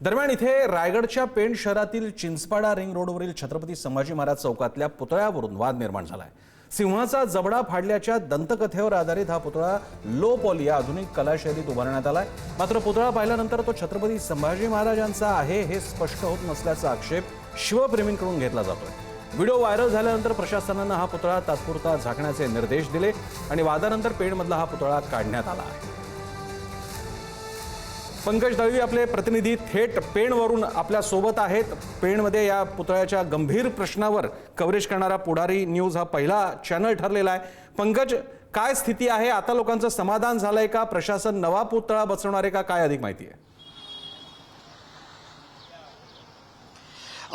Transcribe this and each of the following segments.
दरम्यान इथे रायगडच्या पेण शहरातील चिंचपाडा रिंग रोडवरील छत्रपती संभाजी महाराज चौकातल्या पुतळ्यावरून वाद निर्माण झालाय। सिंहाचा जबडा फाडल्याच्या दंतकथेवर आधारित हा पुतळा लो पॉली या आधुनिक कलाशैलीत उभारण्यात आलाय। मात्र पुतळा पाहिल्यानंतर तो छत्रपती संभाजी महाराजांचा आहे हे स्पष्ट होत नसल्याचा आक्षेप शिवप्रेमींकडून घेतला जातोय। व्हिडिओ व्हायरल झाल्यानंतर प्रशासनानं हा पुतळा तात्पुरता झाकण्याचे निर्देश दिले आणि वादानंतर पेणमधला हा पुतळा काढण्यात आला आहे। पंकज दळवी आपले प्रतिनिधी थेट पेणवरून आपल्या सोबत आहेत। पेणमध्ये या पुतळ्याच्या गंभीर प्रश्नावर कव्हरेज करणारा पुढारी न्यूज हा पहिला चॅनल ठरलेला आहे। पंकज, काय स्थिती आहे? आता लोकांचं समाधान झालंय का? प्रशासन नवा पुतळा बसवणार आहे का? काय अधिक माहिती आहे?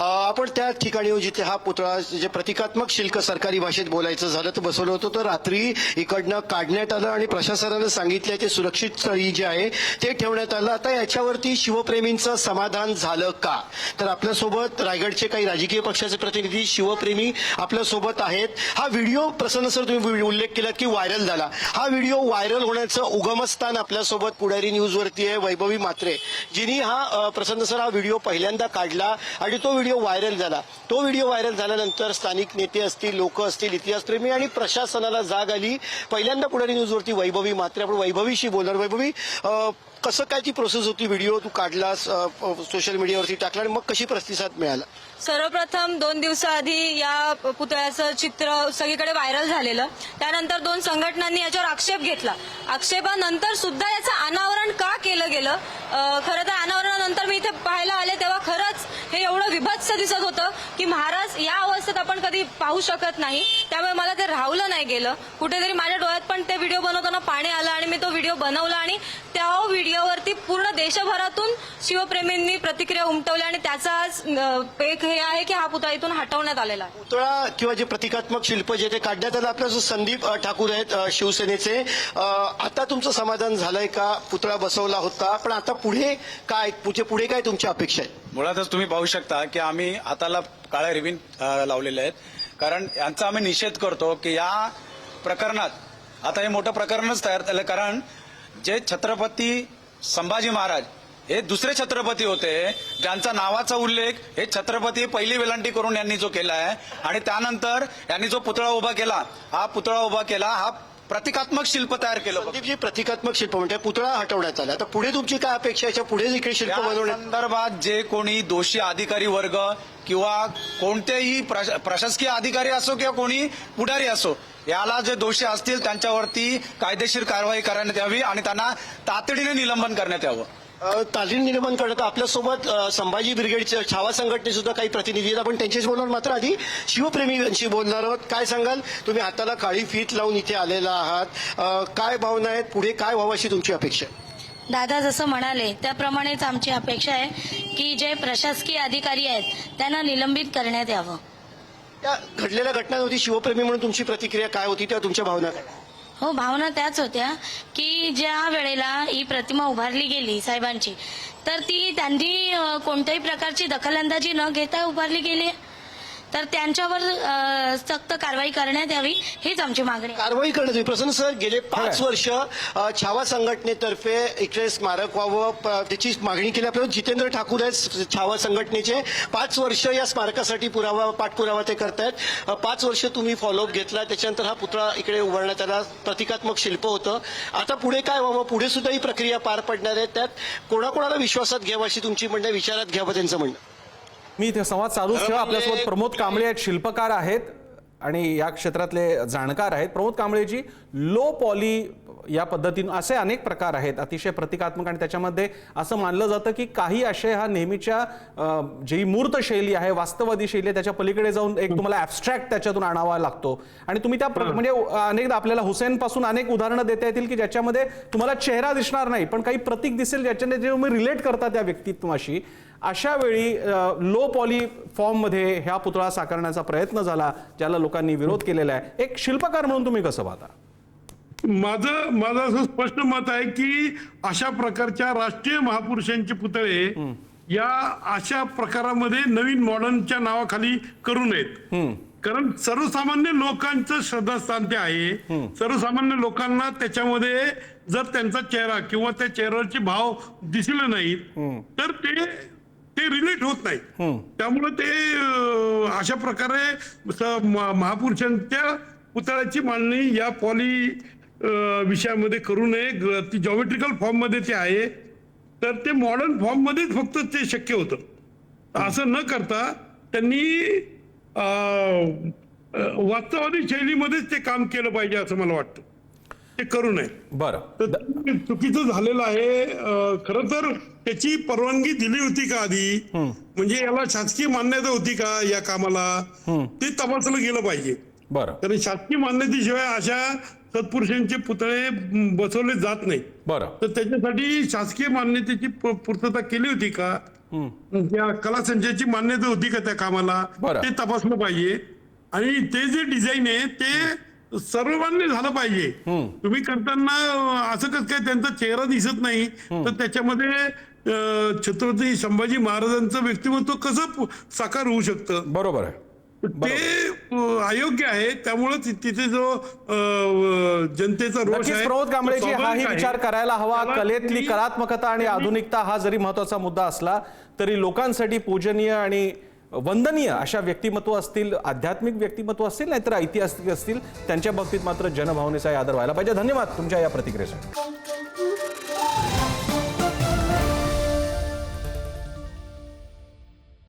आपण त्या ठिकाणी जिथे हा पुतळा जे प्रतिकात्मक शिल्प सरकारी भाषेत बोलायचं झालं तर बसवलं होतं, तर रात्री इकडनं काढण्यात आलं आणि प्रशासनानं सांगितलं ते सुरक्षित स्थळी जे आहे ते ठेवण्यात आलं। आता याच्यावरती शिवप्रेमींचं समाधान झालं का? तर आपल्यासोबत रायगडचे काही राजकीय पक्षाचे प्रतिनिधी शिवप्रेमी आपल्यासोबत आहेत। हा व्हिडिओ प्रसन्न सर तुम्ही उल्लेख केलात की व्हायरल झाला। हा व्हिडिओ व्हायरल होण्याचं उगमस्थान आपल्यासोबत पुढारी न्यूजवरती आहे वैभवी म्हात्रे, जिनी हा प्रसन्न सर हा व्हिडिओ पहिल्यांदा काढला आणि तो व्हिडिओ व्हायरल झाला। तो व्हिडिओ व्हायरल झाल्यानंतर स्थानिक नेते असतील, लोक असतील, इतिहासप्रेमी आणि प्रशासनाला जाग आली। पहिल्यांदा पुढारी न्यूजवरती वैभवी म्हात्रे, आपण वैभवीशी बोलणार। वैभवी, कसं काय ती प्रोसेस होती? व्हिडिओ तू काढलास, सोशल मीडियावरती टाकला आणि मग कशी प्रतिसाद मिळाला? सर्वप्रथम 2 दिवसाआधी या पुतळ्याचं चित्र सगळीकडे व्हायरल झालेलं, त्यानंतर 2 संघटनांनी याच्यावर आक्षेप घेतला। आक्षेपानंतर सुद्धा याचं अनावरण का केलं गेलं? खरं तर अनावरणानंतर मी इथे पाहायला आले तेव्हा खरंच हे एवढं विभत्स दिसत होतं की महाराज या अवस्थेत आपण कधी पाहू शकत नाही। त्यामुळे मला ते राहवलं नाही गेलं। कुठेतरी माझ्या डोळ्यात पण ते व्हिडिओ बनवताना पाणी आलं आणि मी तो व्हिडिओ बनवला आणि त्या व्हिडिओवरती पूर्ण देशभरातून शिवप्रेमींनी प्रतिक्रिया उमटवल्या आणि त्याचा आज एक हे आहे की हा पुतळा इथून हटवण्यात आलेला आहे। पुतळा किंवा जे प्रतिकात्मक शिल्प जे ते काढण्यात आलं, आपल्या संदीप ठाकूर आहेत शिवसेनेचे, आता तुमचं समाधान झालंय का? पुतळा बसवला होता, पण आता पुढे काय पुढे काय तुमच्या अपेक्षा आहेत? मुळातच तुम्ही पाहू शकता की आम्ही हाताला काळ्या रिबीन लावलेले आहेत, कारण यांचा आम्ही निषेध करतो की या प्रकरणात आता हे मोठं प्रकरणच तयार झालं। कारण जे छत्रपती संभाजी महाराज हे दुसरे छत्रपती होते, ज्यांचा नावाचा उल्लेख हे छत्रपती पहिली वेलांटी करून यांनी जो केला आहे आणि त्यानंतर यांनी जो पुतळा उभा केला, हा प्रतिकात्मक शिल्प तयार केलं। संदीपजी, प्रतिकात्मक शिल्प म्हणजे पुतळा हटवण्यात आला, तर पुढे तुमची काय अपेक्षा? याच्या पुढे देखील शिल्प बनवण्यात संदर्भात जे कोणी दोषी अधिकारी वर्ग किंवा कोणतेही प्रशासकीय अधिकारी असो किंवा कोणी पुढारी असो, याला जे दोषी असतील त्यांच्यावरती कायदेशीर कारवाई करण्यात यावी आणि त्यांना तातडीने निलंबन करण्यात यावं। तालीम निर्माण करण्यात आपल्यासोबत संभाजी ब्रिगेडच्या छावा संघटने सुद्धा काही प्रतिनिधी आहेत, आपण त्यांच्याशी बोलणार। मात्र आधी शिवप्रेमींशी बोलणार आहोत। काय सांगाल? तुम्ही हाताला काळी फीत लावून इथे आलेला आहात, काय भावना आहेत? पुढे काय व्हावं अशी तुमची अपेक्षा आहे? दादा जसं म्हणाले त्याप्रमाणेच आमची अपेक्षा आहे की जे प्रशासकीय अधिकारी आहेत त्यांना निलंबित करण्यात यावं। त्या घडलेल्या घटनांवरती शिवप्रेमी म्हणून तुमची प्रतिक्रिया काय होती, त्या तुमच्या भावना काय? हो, भावना त्याच होत्या की ज्या वेळेला ही प्रतिमा उभारली गेली साहेबांची, तर ती त्यांनी कोणत्याही प्रकारची दखलंदाजी न घेता उभारली गेली, तर त्यांच्यावर सक्त कारवाई करण्यात यावी हीच आमची मागणी। कारवाई करण्यात यावी। प्रसन्न सर, गेले 5 वर्ष छावा संघटनेतर्फे इकडे स्मारक व्हावं त्याची मागणी केली। आपल्याला जितेंद्र ठाकूर आहेत छावा संघटनेचे, 5 वर्ष या स्मारकासाठी पाठपुरावा ते करतायत। 5 वर्ष तुम्ही फॉलोअप घेतला, त्याच्यानंतर हा पुतळा इकडे उभारण्यात आला, प्रतिकात्मक शिल्प होतं। आता पुढे काय व्हावं? पुढे सुद्धा ही प्रक्रिया पार पडणार आहे, त्यात कोणाकोणाला विश्वासात घ्यावं अशी तुमची म्हणणं, विचारात घ्यावं त्यांचं म्हणणं? मी इथे संवाद साधूच ठेवा। आपल्यासोबत प्रमोद कांबळे आहेत, शिल्पकार आहेत आणि या क्षेत्रातले जाणकार आहेत। प्रमोद कांबळेजी, लो पॉली या पद्धतीने असे अनेक प्रकार आहेत अतिशय प्रतिकात्मक, आणि त्याच्यामध्ये असं मानलं जातं की काही आशय हा नेहमीच्या जी मूर्त शैली आहे, वास्तववादी शैली आहे, त्याच्या पलीकडे जाऊन एक तुम्हाला ॲब्स्ट्रॅक्ट त्याच्यातून आणावा लागतो। आणि तुम्ही त्या म्हणजे अनेकदा आपल्याला हुसेन पासून अनेक उदाहरणं देता येतील की ज्याच्यामध्ये तुम्हाला चेहरा दिसणार नाही पण काही प्रतीक दिसेल ज्याच्याने जे तुम्ही रिलेट करता त्या व्यक्तित्वाशी। अशा वेळी लो पॉली फॉर्ममध्ये ह्या पुतळा साकारण्याचा प्रयत्न झाला, ज्याला लोकांनी विरोध केलेला आहे। एक शिल्पकार म्हणून तुम्ही कसं पाहता? माझं असं स्पष्ट मत आहे की अशा प्रकारच्या राष्ट्रीय महापुरुषांचे पुतळे या अशा प्रकारामध्ये नवीन मॉडर्नच्या नावाखाली करू नयेत। कारण सर्वसामान्य लोकांचं श्रद्धास्थान ते आहे। सर्वसामान्य लोकांना त्याच्यामध्ये जर त्यांचा चेहरा किंवा त्या चेहऱ्याचे भाव दिसले नाहीत तर ते ते रिलेट होत नाही. त्यामुळे ते अशा प्रकारे महापुरुषांच्या पुतळ्याची मांडणी या पॉली विषयामध्ये करू नये. ती जॉमेट्रिकल फॉर्म मध्ये ते आहे, तर ते मॉडर्न फॉर्म मध्येच फक्त ते शक्य होतं. असं न करता त्यांनी वास्तववादी शैलीमध्येच ते काम केलं पाहिजे असं मला वाटतं. ते करू नये. बरं. तर चुकीचं झालेलं आहे. खरं तर त्याची परवानगी दिली होती का आधी, म्हणजे याला शासकीय मान्यता होती का या कामाला, ते तपासलं गेलं पाहिजे. बरं. कारण शासकीय मान्यतेशिवाय अशा सत्पुरुषांचे पुतळे बसवले जात नाही. बरं. तर त्याच्यासाठी शासकीय मान्यतेची पूर्तता केली होती का, त्या कला संचयाची मान्यता होती का त्या कामाला, बरं. ते तपासलं पाहिजे. आणि ते जे डिझाईन आहे ते सर्वमान्य झालं पाहिजे. तुम्ही करताना असं कसं काय त्यांचा चेहरा दिसत नाही, तर त्याच्यामध्ये छत्रपती संभाजी महाराजांचं व्यक्तिमत्व कसं साकार होऊ शकतं. बरोबर आहे. ते अयोग्य आहे. त्यामुळे तिथे जो जनतेचा रोष नक्कीच आहे, प्रमोद कांबळेजी, तो हाही स्वाभाविक आहे. विचार करायला हवा. त्याला कलेतली तुम्ही- कलात्मकता आणि आधुनिकता हा जरी महत्वाचा मुद्दा असला तरी लोकांसाठी पूजनीय आणि वंदनीय अशा व्यक्तिमत्व असतील, आध्यात्मिक व्यक्तिमत्व असतील, नाहीतर ऐतिहासिक असतील, त्यांच्या बाबतीत मात्र जनभावनेचा आदर व्हायला पाहिजे. धन्यवाद तुमच्या या प्रतिक्रियेसाठी.